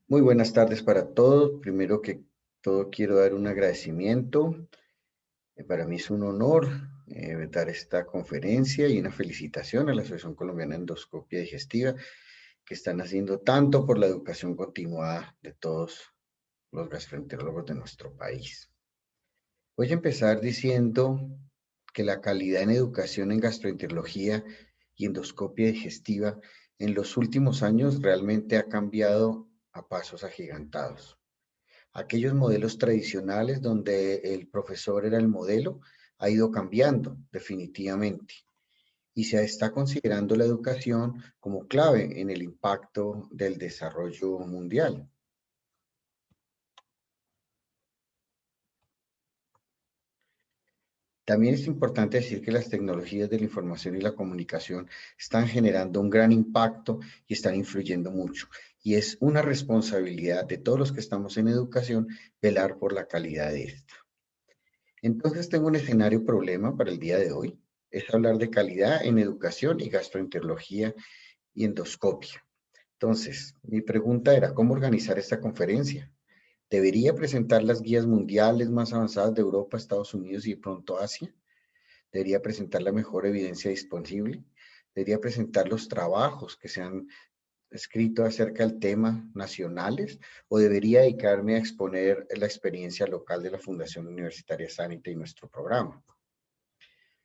Muy buenas tardes para todos. Primero que todo quiero dar un agradecimiento. Para mí es un honor dar esta conferencia y una felicitación a la Asociación Colombiana de Endoscopia Digestiva que están haciendo tanto por la educación continuada de todos los gastroenterólogos de nuestro país. Voy a empezar diciendo que la calidad en educación en gastroenterología y endoscopia digestiva en los últimos años realmente ha cambiado a pasos agigantados. Aquellos modelos tradicionales donde el profesor era el modelo ha ido cambiando definitivamente y se está considerando la educación como clave en el impacto del desarrollo mundial. También es importante decir que las tecnologías de la información y la comunicación están generando un gran impacto y están influyendo mucho. Y es una responsabilidad de todos los que estamos en educación velar por la calidad de esta. Entonces tengo un escenario problema para el día de hoy. Es hablar de calidad en educación y gastroenterología y endoscopia. Entonces, mi pregunta era, ¿cómo organizar esta conferencia? ¿Debería presentar las guías mundiales más avanzadas de Europa, Estados Unidos y de pronto Asia? ¿Debería presentar la mejor evidencia disponible? ¿Debería presentar los trabajos que se han escrito acerca del tema nacionales? ¿O debería dedicarme a exponer la experiencia local de la Fundación Universitaria Sanita y nuestro programa?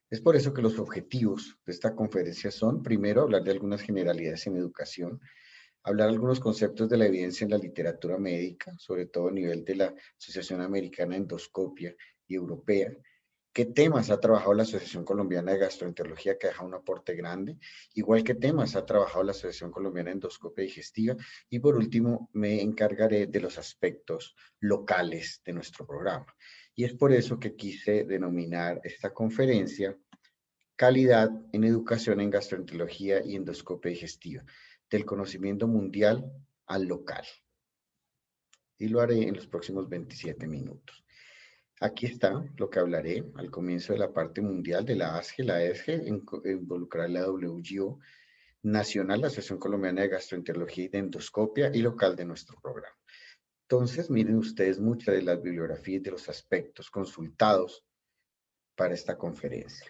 Es por eso que los objetivos de esta conferencia son, primero, hablar de algunas generalidades en educación, hablar algunos conceptos de la evidencia en la literatura médica, sobre todo a nivel de la Asociación Americana de Endoscopia y Europea, qué temas ha trabajado la Asociación Colombiana de Gastroenterología, que deja un aporte grande, igual qué temas ha trabajado la Asociación Colombiana de Endoscopia Digestiva, y por último me encargaré de los aspectos locales de nuestro programa. Y es por eso que quise denominar esta conferencia Calidad en Educación en Gastroenterología y Endoscopia Digestiva, del conocimiento mundial al local. Y lo haré en los próximos 27 minutos. Aquí está lo que hablaré al comienzo de la parte mundial de la ASGE, la ESGE, involucrar la WGO nacional, la Asociación Colombiana de Gastroenterología y de Endoscopia y local de nuestro programa. Entonces, miren ustedes muchas de las bibliografías y de los aspectos consultados para esta conferencia.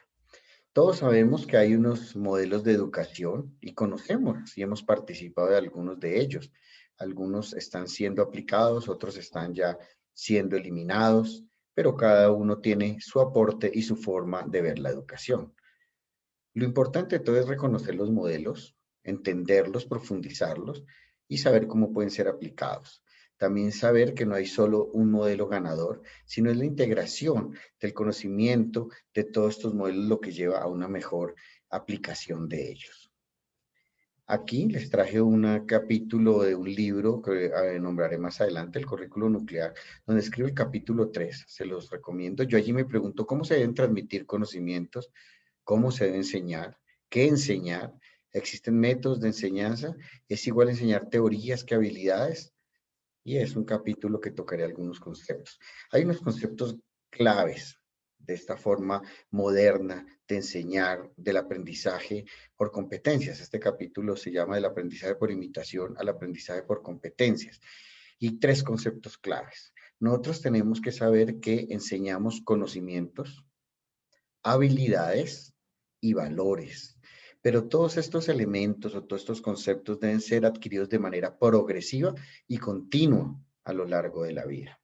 Todos sabemos que hay unos modelos de educación y conocemos y hemos participado de algunos de ellos. Algunos están siendo aplicados, otros están ya siendo eliminados, pero cada uno tiene su aporte y su forma de ver la educación. Lo importante de todo es reconocer los modelos, entenderlos, profundizarlos y saber cómo pueden ser aplicados. También saber que no hay solo un modelo ganador, sino es la integración del conocimiento de todos estos modelos lo que lleva a una mejor aplicación de ellos. Aquí les traje un capítulo de un libro que nombraré más adelante, el currículo nuclear, donde escribo el capítulo 3. Se los recomiendo. Yo allí me pregunto cómo se deben transmitir conocimientos, cómo se debe enseñar, qué enseñar. ¿Existen métodos de enseñanza? ¿Es igual enseñar teorías que habilidades? Y es un capítulo que tocaré algunos conceptos. Hay unos conceptos claves de esta forma moderna de enseñar del aprendizaje por competencias. Este capítulo se llama del aprendizaje por imitación al aprendizaje por competencias. Y tres conceptos claves. Nosotros tenemos que saber que enseñamos conocimientos, habilidades y valores. Pero todos estos elementos o todos estos conceptos deben ser adquiridos de manera progresiva y continua a lo largo de la vida.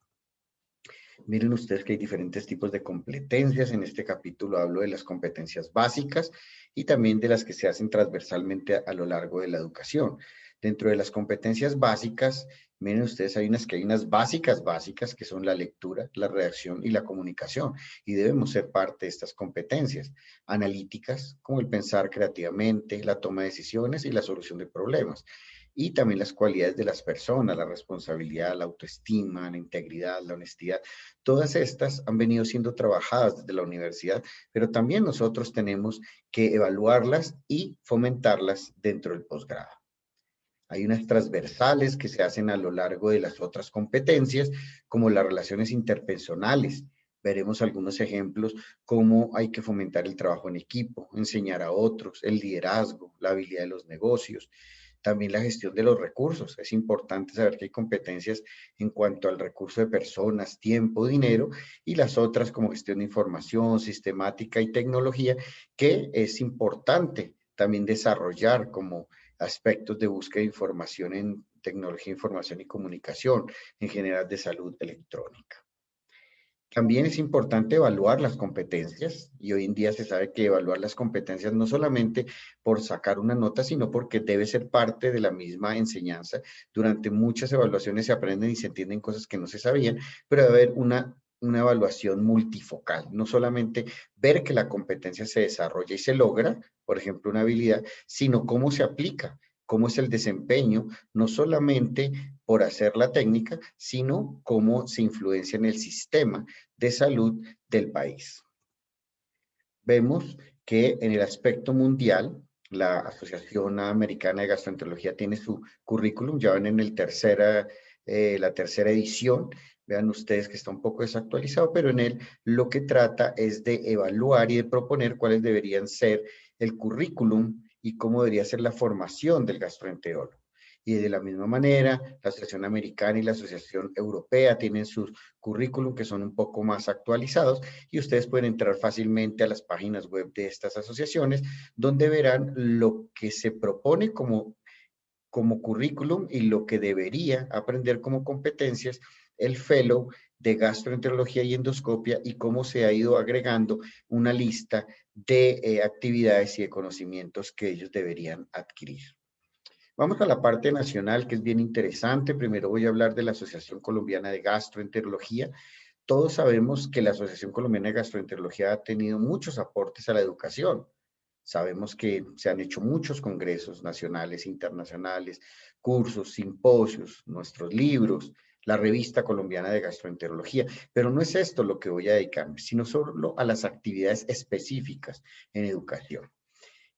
Miren ustedes que hay diferentes tipos de competencias. En este capítulo hablo de las competencias básicas y también de las que se hacen transversalmente a lo largo de la educación. Dentro de las competencias básicas, miren ustedes, hay unas básicas que son la lectura, la redacción y la comunicación, y debemos ser parte de estas competencias analíticas, como el pensar creativamente, la toma de decisiones y la solución de problemas. Y también las cualidades de las personas, la responsabilidad, la autoestima, la integridad, la honestidad. Todas estas han venido siendo trabajadas desde la universidad, pero también nosotros tenemos que evaluarlas y fomentarlas dentro del posgrado. Hay unas transversales que se hacen a lo largo de las otras competencias, como las relaciones interpersonales. Veremos algunos ejemplos, cómo hay que fomentar el trabajo en equipo, enseñar a otros, el liderazgo, la habilidad de los negocios. También la gestión de los recursos. Es importante saber que hay competencias en cuanto al recurso de personas, tiempo, dinero, y las otras como gestión de información, sistemática y tecnología, que es importante también desarrollar como aspectos de búsqueda de información en tecnología, información y comunicación, en general de salud electrónica. También es importante evaluar las competencias y hoy en día se sabe que evaluar las competencias no solamente por sacar una nota, sino porque debe ser parte de la misma enseñanza. Durante muchas evaluaciones se aprenden y se entienden cosas que no se sabían, pero debe haber una evaluación multifocal, no solamente ver que la competencia se desarrolla y se logra, por ejemplo, una habilidad, sino cómo se aplica, cómo es el desempeño, no solamente por hacer la técnica, sino cómo se influencia en el sistema de salud del país. Vemos que en el aspecto mundial, la Asociación Americana de Gastroenterología tiene su currículum, ya van en la tercera edición. Vean ustedes que está un poco desactualizado, pero en él lo que trata es de evaluar y de proponer cuáles deberían ser el currículum y cómo debería ser la formación del gastroenterólogo. Y de la misma manera, la Asociación Americana y la Asociación Europea tienen sus currículum que son un poco más actualizados y ustedes pueden entrar fácilmente a las páginas web de estas asociaciones donde verán lo que se propone como currículum y lo que debería aprender como competencias el fellow de gastroenterología y endoscopia y cómo se ha ido agregando una lista de actividades y de conocimientos que ellos deberían adquirir. Vamos a la parte nacional, que es bien interesante. Primero voy a hablar de la Asociación Colombiana de Gastroenterología. Todos sabemos que la Asociación Colombiana de Gastroenterología ha tenido muchos aportes a la educación. Sabemos que se han hecho muchos congresos nacionales, internacionales, cursos, simposios, nuestros libros, la revista colombiana de gastroenterología, pero no es esto lo que voy a dedicarme, sino solo a las actividades específicas en educación.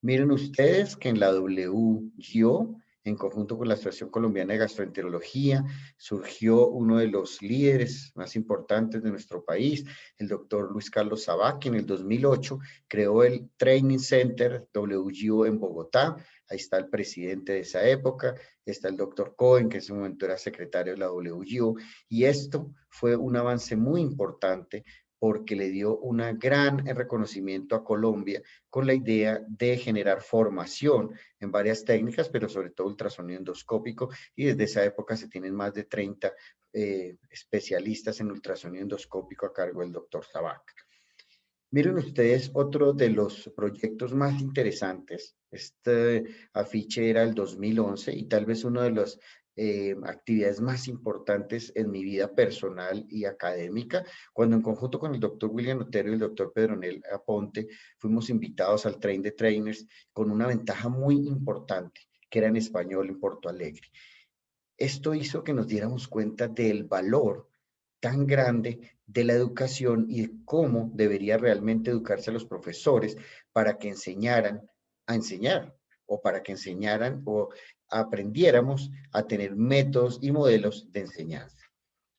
Miren ustedes que en la WGO, en conjunto con la Asociación Colombiana de Gastroenterología, surgió uno de los líderes más importantes de nuestro país, el doctor Luis Carlos Sabac, que en el 2008 creó el Training Center WGO en Bogotá. Ahí está el presidente de esa época, está el doctor Cohen, que en ese momento era secretario de la WGO, y esto fue un avance muy importante porque le dio un gran reconocimiento a Colombia con la idea de generar formación en varias técnicas, pero sobre todo ultrasonido endoscópico, y desde esa época se tienen más de 30 especialistas en ultrasonido endoscópico a cargo del doctor Sabac. Miren ustedes otro de los proyectos más interesantes. Este afiche era el 2011 y tal vez una de las actividades más importantes en mi vida personal y académica, cuando en conjunto con el doctor William Otero y el doctor Pedronel Aponte fuimos invitados al Train de Trainers con una ventaja muy importante, que era en español en Porto Alegre. Esto hizo que nos diéramos cuenta del valor tan grande de la educación y de cómo debería realmente educarse a los profesores para que enseñaran a enseñar o para que enseñaran o aprendiéramos a tener métodos y modelos de enseñanza.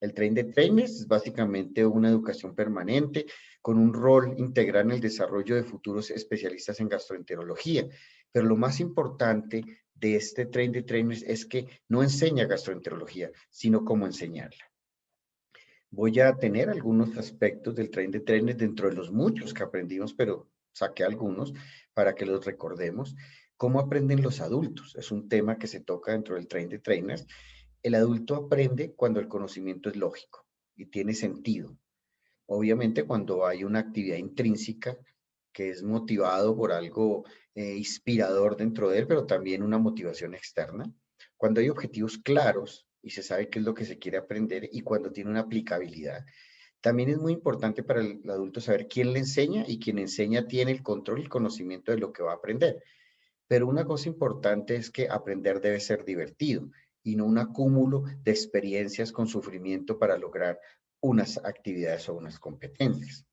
El Train de Trainers es básicamente una educación permanente con un rol integral en el desarrollo de futuros especialistas en gastroenterología. Pero lo más importante de este Train de Trainers es que no enseña gastroenterología, sino cómo enseñarla. Voy a tener algunos aspectos del Train de Trainers dentro de los muchos que aprendimos, pero saqué algunos para que los recordemos. ¿Cómo aprenden los adultos? Es un tema que se toca dentro del Train de Trainers. El adulto aprende cuando el conocimiento es lógico y tiene sentido. Obviamente cuando hay una actividad intrínseca que es motivado por algo inspirador dentro de él, pero también una motivación externa. Cuando hay objetivos claros y se sabe qué es lo que se quiere aprender y cuando tiene una aplicabilidad. También es muy importante para el adulto saber quién le enseña y quien enseña tiene el control y el conocimiento de lo que va a aprender. Pero una cosa importante es que aprender debe ser divertido y no un acúmulo de experiencias con sufrimiento para lograr unas actividades o unas competencias.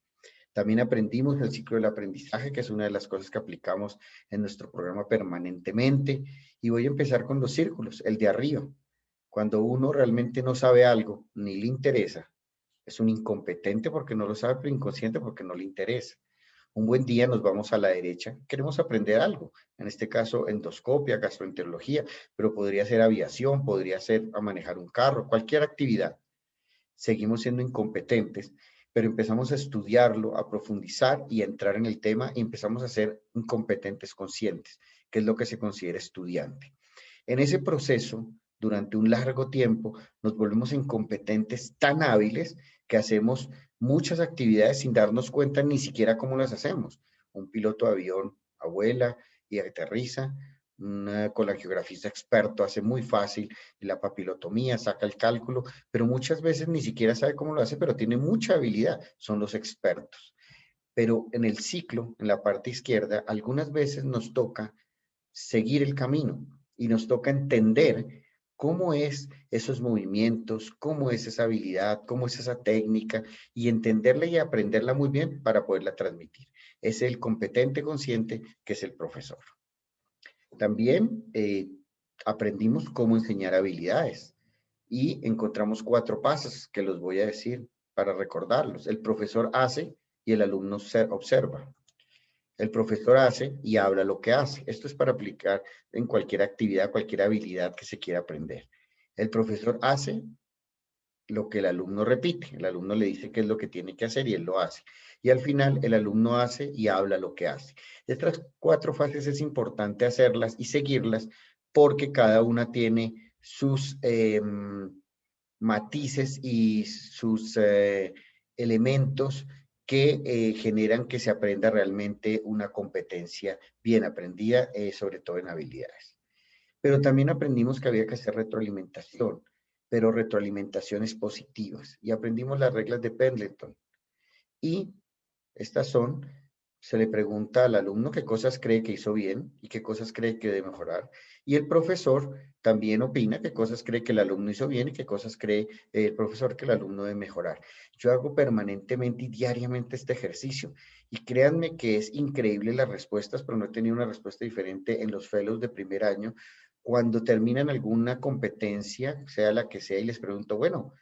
También aprendimos el ciclo del aprendizaje, que es una de las cosas que aplicamos en nuestro programa permanentemente. Y voy a empezar con los círculos, el de arriba. Cuando uno realmente no sabe algo, ni le interesa, es un incompetente porque no lo sabe, pero inconsciente porque no le interesa. Un buen día nos vamos a la derecha, queremos aprender algo, en este caso endoscopia, gastroenterología, pero podría ser aviación, podría ser a manejar un carro, cualquier actividad. Seguimos siendo incompetentes, pero empezamos a estudiarlo, a profundizar y a entrar en el tema y empezamos a ser incompetentes conscientes, que es lo que se considera estudiante. En ese proceso, durante un largo tiempo, nos volvemos incompetentes tan hábiles que hacemos muchas actividades sin darnos cuenta ni siquiera cómo las hacemos. Un piloto de avión abuela y aterriza, un colangiografista experto hace muy fácil la papilotomía, saca el cálculo, pero muchas veces ni siquiera sabe cómo lo hace, pero tiene mucha habilidad, son los expertos. Pero en el ciclo, en la parte izquierda, algunas veces nos toca seguir el camino y nos toca entender cómo es esos movimientos, cómo es esa habilidad, cómo es esa técnica y entenderla y aprenderla muy bien para poderla transmitir. Es el competente consciente que es el profesor. También aprendimos cómo enseñar habilidades y encontramos 4 pasos que los voy a decir para recordarlos. El profesor hace y el alumno observa. El profesor hace y habla lo que hace. Esto es para aplicar en cualquier actividad, cualquier habilidad que se quiera aprender. El profesor hace lo que el alumno repite. El alumno le dice qué es lo que tiene que hacer y él lo hace. Y al final el alumno hace y habla lo que hace. Estas 4 fases es importante hacerlas y seguirlas porque cada una tiene sus matices y sus elementos que generan que se aprenda realmente una competencia bien aprendida, sobre todo en habilidades. Pero también aprendimos que había que hacer retroalimentación, pero retroalimentaciones positivas. Y aprendimos las reglas de Pendleton. Y estas son, se le pregunta al alumno qué cosas cree que hizo bien y qué cosas cree que debe mejorar. Y el profesor también opina qué cosas cree que el alumno hizo bien y qué cosas cree el profesor que el alumno debe mejorar. Yo hago permanentemente y diariamente este ejercicio. Y créanme que es increíble las respuestas, pero no he tenido una respuesta diferente en los fellows de primer año. Cuando terminan alguna competencia, sea la que sea, y les pregunto, bueno,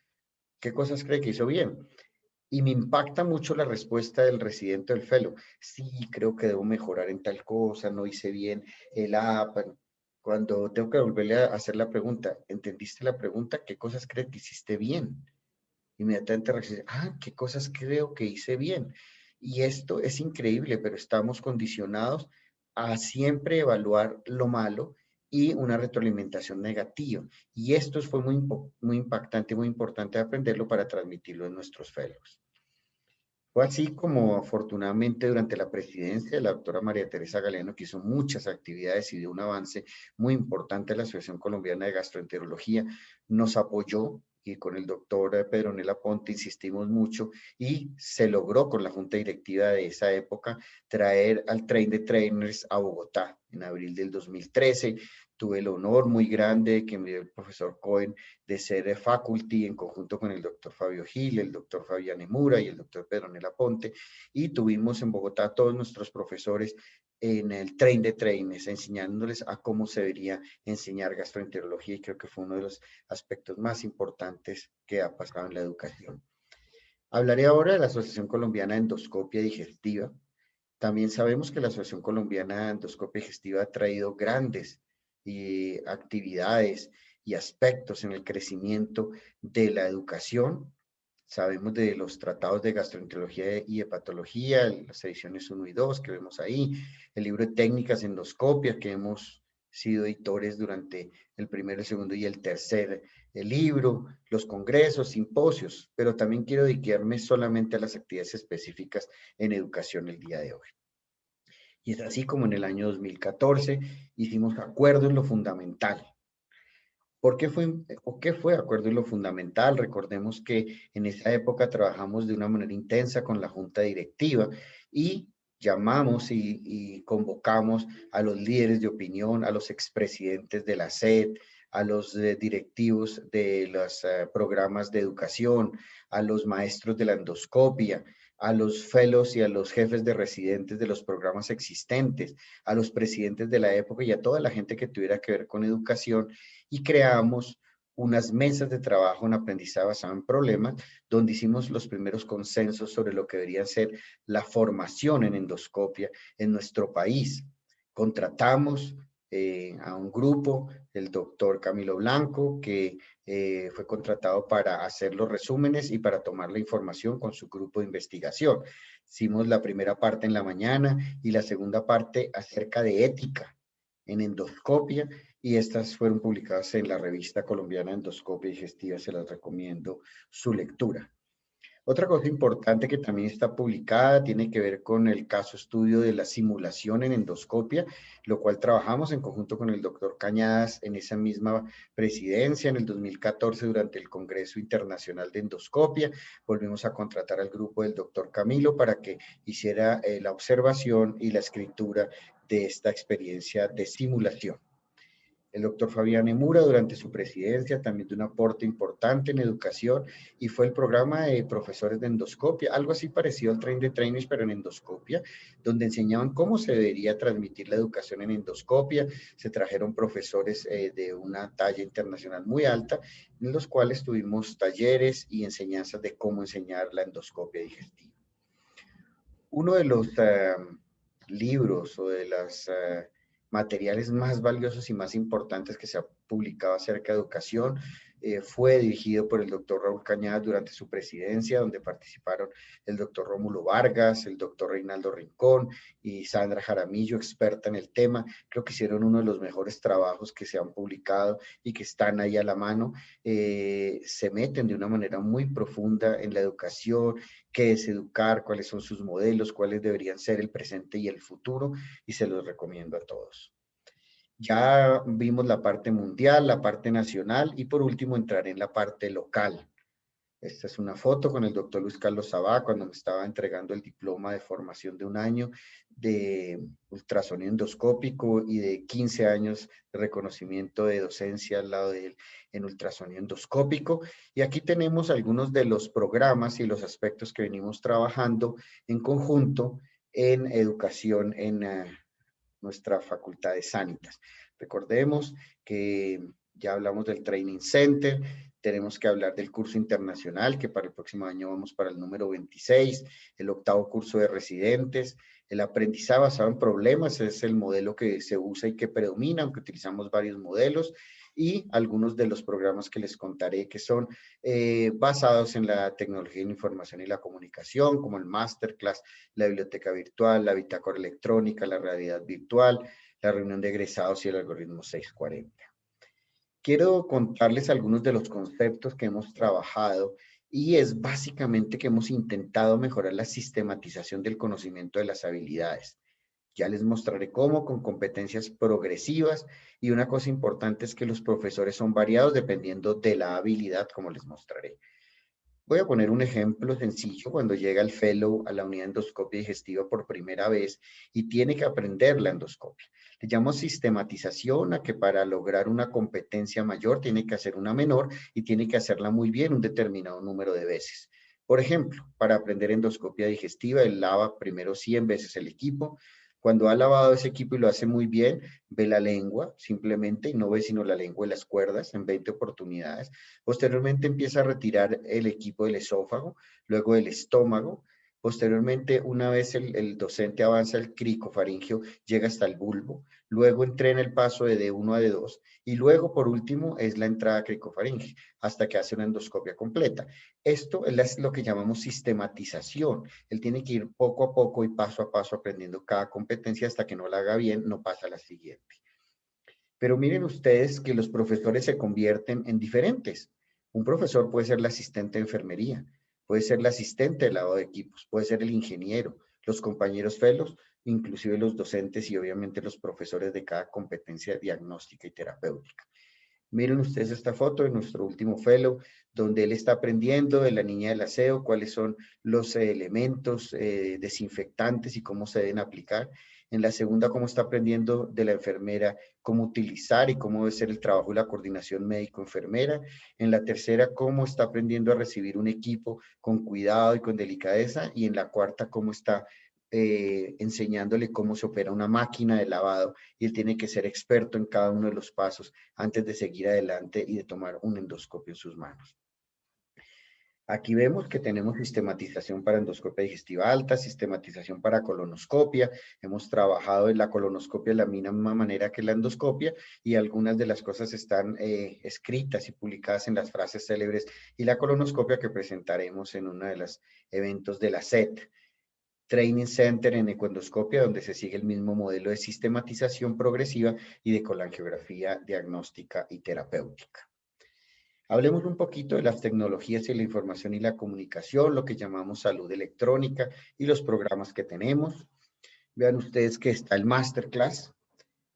¿qué cosas cree que hizo bien? Y me impacta mucho la respuesta del residente del fellow. Sí, creo que debo mejorar en tal cosa, no hice bien el app. Cuando tengo que volverle a hacer la pregunta, ¿entendiste la pregunta? ¿Qué cosas crees que hiciste bien? Inmediatamente reacciona, ¿qué cosas creo que hice bien? Y esto es increíble, pero estamos condicionados a siempre evaluar lo malo y una retroalimentación negativa. Y esto fue muy impactante, muy importante aprenderlo para transmitirlo en nuestros fellows. Fue así como afortunadamente durante la presidencia de la doctora María Teresa Galeano, que hizo muchas actividades y dio un avance muy importante a la Asociación Colombiana de Gastroenterología, nos apoyó y con el doctor Pedro Nela Ponte insistimos mucho y se logró con la junta directiva de esa época traer al Train de Trainers a Bogotá en abril del 2013. Tuve el honor muy grande que me dio el profesor Cohen de ser faculty en conjunto con el doctor Fabio Gil, el doctor Fabián Emura y el doctor Pedro Nela Ponte, y tuvimos en Bogotá a todos nuestros profesores en el Train de Trainers, enseñándoles a cómo se debería enseñar gastroenterología, y creo que fue uno de los aspectos más importantes que ha pasado en la educación. Hablaré ahora de la Asociación Colombiana de Endoscopia Digestiva. También sabemos que la Asociación Colombiana de Endoscopia Digestiva ha traído grandes actividades y aspectos en el crecimiento de la educación. Sabemos de los tratados de gastroenterología y hepatología, las ediciones 1 y 2 que vemos ahí, el libro de técnicas endoscopia que hemos sido editores durante el primero, el segundo y el tercer el libro, los congresos, simposios, pero también quiero dedicarme solamente a las actividades específicas en educación el día de hoy. Y es así como en el año 2014 hicimos acuerdo en lo fundamental. ¿Qué fue acuerdo en lo fundamental? Recordemos que en esa época trabajamos de una manera intensa con la junta directiva y llamamos y convocamos a los líderes de opinión, a los expresidentes de la SED, a los directivos de los programas de educación, a los maestros de la endoscopia, a los fellows y a los jefes de residentes de los programas existentes, a los presidentes de la época y a toda la gente que tuviera que ver con educación, y creamos unas mesas de trabajo en aprendizaje basado en problemas, donde hicimos los primeros consensos sobre lo que debería ser la formación en endoscopia en nuestro país. Contratamos a un grupo, el doctor Camilo Blanco, que fue contratado para hacer los resúmenes y para tomar la información con su grupo de investigación. Hicimos la primera parte en la mañana y la segunda parte acerca de ética en endoscopia, y estas fueron publicadas en la revista colombiana Endoscopia Digestiva. Se las recomiendo su lectura. Otra cosa importante que también está publicada tiene que ver con el caso estudio de la simulación en endoscopia, lo cual trabajamos en conjunto con el doctor Cañadas en esa misma presidencia en el 2014 durante el Congreso Internacional de Endoscopia. Volvimos a contratar al grupo del doctor Camilo para que hiciera la observación y la escritura de esta experiencia de simulación. El doctor Fabián Emura, durante su presidencia, también de un aporte importante en educación, y fue el programa de profesores de endoscopia, algo así parecido al Train the Trainers, pero en endoscopia, donde enseñaban cómo se debería transmitir la educación en endoscopia. Se trajeron profesores de una talla internacional muy alta, en los cuales tuvimos talleres y enseñanzas de cómo enseñar la endoscopia digestiva. Uno de los libros o de los materiales más valiosos y más importantes que se ha publicado acerca de educación fue dirigido por el doctor Raúl Cañadas durante su presidencia, donde participaron el doctor Rómulo Vargas, el doctor Reinaldo Rincón y Sandra Jaramillo, experta en el tema. Creo que hicieron uno de los mejores trabajos que se han publicado y que están ahí a la mano. Se meten de una manera muy profunda en la educación, qué es educar, cuáles son sus modelos, cuáles deberían ser el presente y el futuro, y se los recomiendo a todos. Ya vimos la parte mundial, la parte nacional, y por último entraré en la parte local. Esta es una foto con el doctor Luis Carlos Sabá cuando me estaba entregando el diploma de formación de un año de ultrasonido endoscópico y de 15 años de reconocimiento de docencia al lado de él en ultrasonido endoscópico. Y aquí tenemos algunos de los programas y los aspectos que venimos trabajando en conjunto en educación en nuestra facultad de Sanitas. Recordemos que ya hablamos del Training Center, tenemos que hablar del curso internacional, que para el próximo año vamos para el número 26, el 8º curso de residentes, el aprendizaje basado en problemas es el modelo que se usa y que predomina, aunque utilizamos varios modelos, y algunos de los programas que les contaré que son basados en la tecnología de la información y la comunicación, como el Masterclass, la biblioteca virtual, la bitácora electrónica, la realidad virtual, la reunión de egresados y el algoritmo 640. Quiero contarles algunos de los conceptos que hemos trabajado, y es básicamente que hemos intentado mejorar la sistematización del conocimiento de las habilidades. Ya les mostraré cómo, con competencias progresivas, y una cosa importante es que los profesores son variados dependiendo de la habilidad, como les mostraré. Voy a poner un ejemplo sencillo cuando llega el fellow a la unidad de endoscopia digestiva por primera vez y tiene que aprender la endoscopia. Le llamo sistematización a que para lograr una competencia mayor tiene que hacer una menor y tiene que hacerla muy bien un determinado número de veces. Por ejemplo, para aprender endoscopia digestiva, él lava primero 100 veces el equipo. Cuando ha lavado ese equipo y lo hace muy bien, ve la lengua simplemente y no ve sino la lengua y las cuerdas en 20 oportunidades. Posteriormente empieza a retirar el equipo del esófago, luego del estómago. Posteriormente, una vez el docente avanza el cricofaringeo, llega hasta el bulbo. Luego entrena el paso de D1 a D2. Y luego, por último, es la entrada cricofaringea, hasta que hace una endoscopia completa. Esto es lo que llamamos sistematización. Él tiene que ir poco a poco y paso a paso aprendiendo cada competencia hasta que no la haga bien, no pasa a la siguiente. Pero miren ustedes que los profesores se convierten en diferentes. Un profesor puede ser el asistente de enfermería, puede ser el asistente de lavado de equipos, puede ser el ingeniero, los compañeros fellows, inclusive los docentes y obviamente los profesores de cada competencia diagnóstica y terapéutica. Miren ustedes esta foto de nuestro último fellow, donde él está aprendiendo de la niña del aseo, cuáles son los elementos desinfectantes y cómo se deben aplicar. En la segunda, cómo está aprendiendo de la enfermera, cómo utilizar y cómo debe ser el trabajo y la coordinación médico-enfermera. En la tercera, cómo está aprendiendo a recibir un equipo con cuidado y con delicadeza. Y en la cuarta, cómo está enseñándole cómo se opera una máquina de lavado y él tiene que ser experto en cada uno de los pasos antes de seguir adelante y de tomar un endoscopio en sus manos. Aquí vemos que tenemos sistematización para endoscopia digestiva alta, sistematización para colonoscopia. Hemos trabajado en la colonoscopia de la misma manera que la endoscopia y algunas de las cosas están escritas y publicadas en las frases célebres y la colonoscopia que presentaremos en uno de los eventos de la SET. Training Center en ecoendoscopia, donde se sigue el mismo modelo de sistematización progresiva y de colangiografía diagnóstica y terapéutica. Hablemos un poquito de las tecnologías y la información y la comunicación, lo que llamamos salud electrónica y los programas que tenemos. Vean ustedes que está el Masterclass.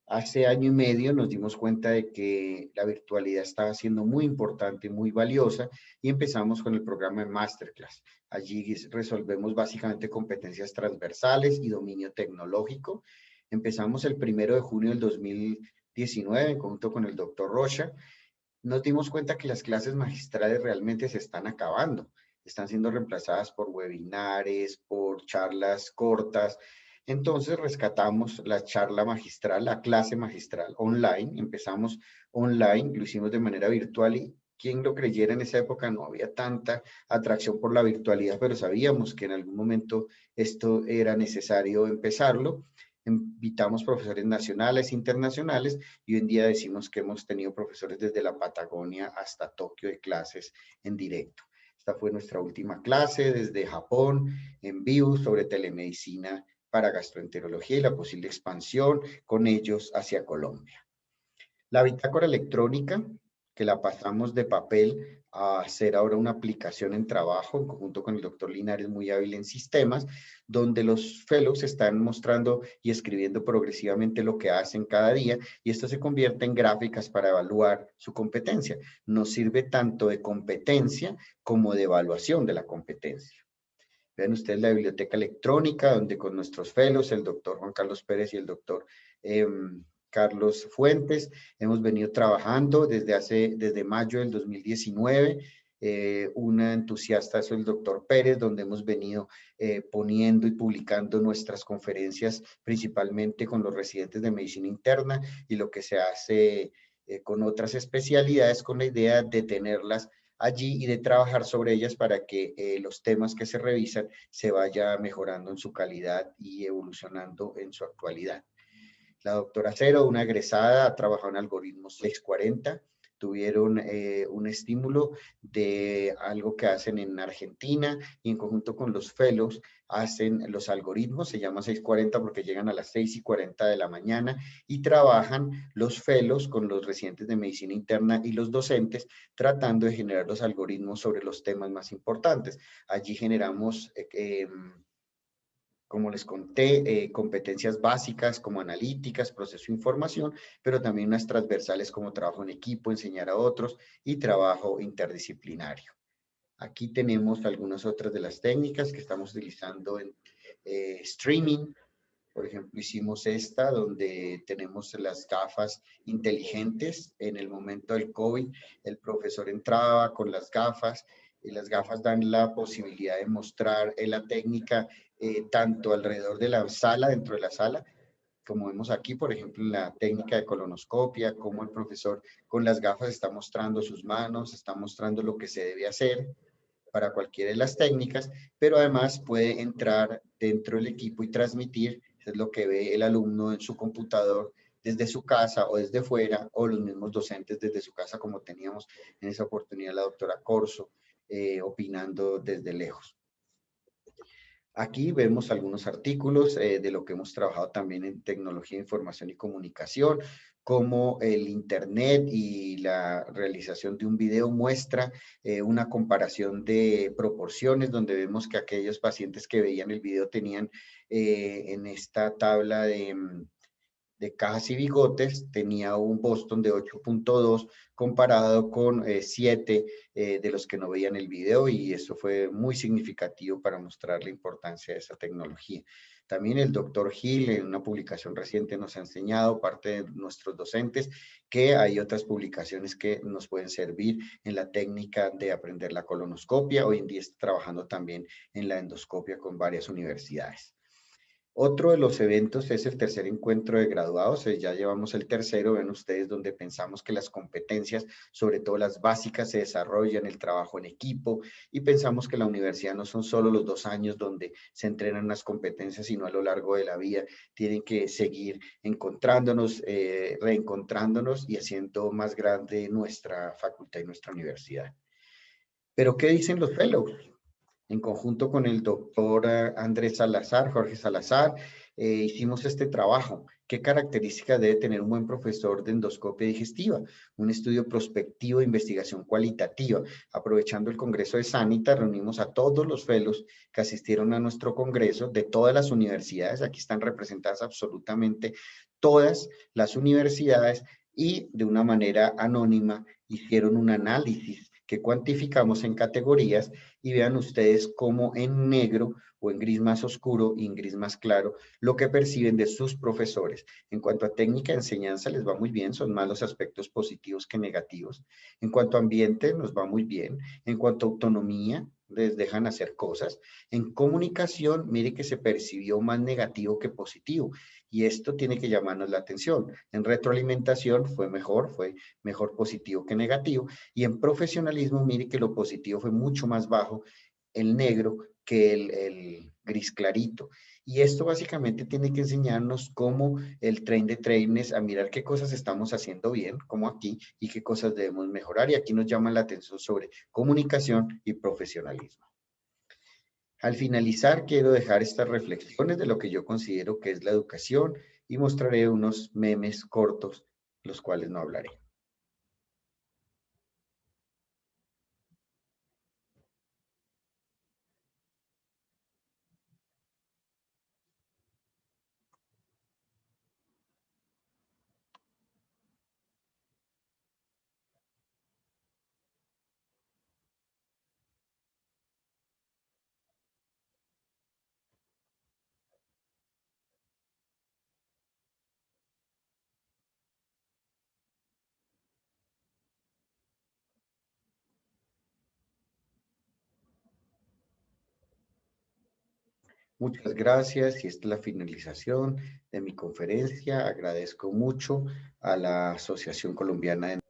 Hace año y medio nos dimos cuenta de que la virtualidad estaba siendo muy importante, muy valiosa, y empezamos con el programa de Masterclass. Allí resolvemos básicamente competencias transversales y dominio tecnológico. Empezamos el 1 de junio del 2019 en conjunto con el doctor Rocha. Nos dimos cuenta que las clases magistrales realmente se están acabando. Están siendo reemplazadas por webinares, por charlas cortas. Entonces rescatamos la charla magistral, la clase magistral online. Empezamos online, lo hicimos de manera virtual y quien lo creyera en esa época no había tanta atracción por la virtualidad, pero sabíamos que en algún momento esto era necesario empezarlo. Invitamos profesores nacionales, internacionales, y hoy en día decimos que hemos tenido profesores desde la Patagonia hasta Tokio de clases en directo. Esta fue nuestra última clase desde Japón, en vivo, sobre telemedicina para gastroenterología y la posible expansión con ellos hacia Colombia. La bitácora electrónica, que la pasamos de papel a hacer ahora una aplicación en trabajo, en conjunto con el doctor Linares, muy hábil en sistemas, donde los fellows están mostrando y escribiendo progresivamente lo que hacen cada día, y esto se convierte en gráficas para evaluar su competencia. Nos sirve tanto de competencia como de evaluación de la competencia. Vean ustedes la biblioteca electrónica, donde con nuestros fellows, el doctor Juan Carlos Pérez y el doctor Carlos Fuentes, hemos venido trabajando desde mayo del 2019. Una entusiasta es el doctor Pérez, donde hemos venido poniendo y publicando nuestras conferencias, principalmente con los residentes de medicina interna y lo que se hace con otras especialidades, con la idea de tenerlas allí y de trabajar sobre ellas para que los temas que se revisan se vaya mejorando en su calidad y evolucionando en su actualidad. La doctora Cero, una egresada, ha trabajado en algoritmos 640, tuvieron un estímulo de algo que hacen en Argentina y en conjunto con los fellows hacen los algoritmos, se llama 640 porque llegan a las 6:40 de la mañana y trabajan los fellows con los residentes de medicina interna y los docentes tratando de generar los algoritmos sobre los temas más importantes. Allí generamos como les conté, competencias básicas como analíticas, proceso de información, pero también unas transversales como trabajo en equipo, enseñar a otros y trabajo interdisciplinario. Aquí tenemos algunas otras de las técnicas que estamos utilizando en streaming. Por ejemplo, hicimos esta donde tenemos las gafas inteligentes. En el momento del COVID, el profesor entraba con las gafas y las gafas dan la posibilidad de mostrar la técnica tanto alrededor de la sala, dentro de la sala, como vemos aquí, por ejemplo, en la técnica de colonoscopia, como el profesor con las gafas está mostrando sus manos, está mostrando lo que se debe hacer para cualquiera de las técnicas, pero además puede entrar dentro del equipo y transmitir, es lo que ve el alumno en su computador desde su casa o desde fuera, o los mismos docentes desde su casa, como teníamos en esa oportunidad la doctora Corso, opinando desde lejos. Aquí vemos algunos artículos de lo que hemos trabajado también en tecnología de información y comunicación, como el Internet y la realización de un video muestra una comparación de proporciones, donde vemos que aquellos pacientes que veían el video tenían en esta tabla de cajas y bigotes, tenía un Boston de 8.2 comparado con 7 de los que no veían el video, y eso fue muy significativo para mostrar la importancia de esa tecnología. También el doctor Gil en una publicación reciente nos ha enseñado, parte de nuestros docentes, que hay otras publicaciones que nos pueden servir en la técnica de aprender la colonoscopia. Hoy en día está trabajando también en la endoscopia con varias universidades. Otro de los eventos es el tercer encuentro de graduados, ya llevamos el tercero, ven ustedes, donde pensamos que las competencias, sobre todo las básicas, se desarrollan, el trabajo en equipo, y pensamos que la universidad no son solo los 2 años donde se entrenan las competencias, sino a lo largo de la vida tienen que seguir encontrándonos, reencontrándonos y haciendo más grande nuestra facultad y nuestra universidad. Pero, ¿qué dicen los fellows? En conjunto con el doctor Andrés Salazar, Jorge Salazar, hicimos este trabajo. ¿Qué características debe tener un buen profesor de endoscopia digestiva? Un estudio prospectivo de investigación cualitativa. Aprovechando el Congreso de Sanita, reunimos a todos los fellows que asistieron a nuestro congreso de todas las universidades. Aquí están representadas absolutamente todas las universidades y de una manera anónima hicieron un análisis que cuantificamos en categorías, y vean ustedes cómo en negro o en gris más oscuro y en gris más claro lo que perciben de sus profesores. En cuanto a técnica de enseñanza les va muy bien, son más los aspectos positivos que negativos. En cuanto a ambiente nos va muy bien. En cuanto a autonomía, les dejan hacer cosas. En comunicación, mire que se percibió más negativo que positivo, y esto tiene que llamarnos la atención. En retroalimentación fue mejor positivo que negativo, y en profesionalismo, mire que lo positivo fue mucho más bajo, el negro, que el gris clarito. Y esto básicamente tiene que enseñarnos cómo el train de trainers a mirar qué cosas estamos haciendo bien, como aquí, y qué cosas debemos mejorar. Y aquí nos llama la atención sobre comunicación y profesionalismo. Al finalizar, quiero dejar estas reflexiones de lo que yo considero que es la educación, y mostraré unos memes cortos, los cuales no hablaré. Muchas gracias, y esta es la finalización de mi conferencia. Agradezco mucho a la Asociación Colombiana de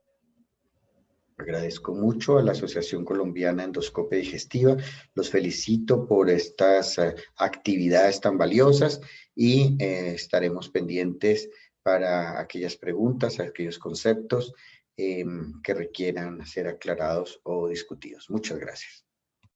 Agradezco mucho a la Asociación Colombiana de Endoscopia Digestiva. Los felicito por estas actividades tan valiosas, y estaremos pendientes para aquellas preguntas, aquellos conceptos que requieran ser aclarados o discutidos. Muchas gracias.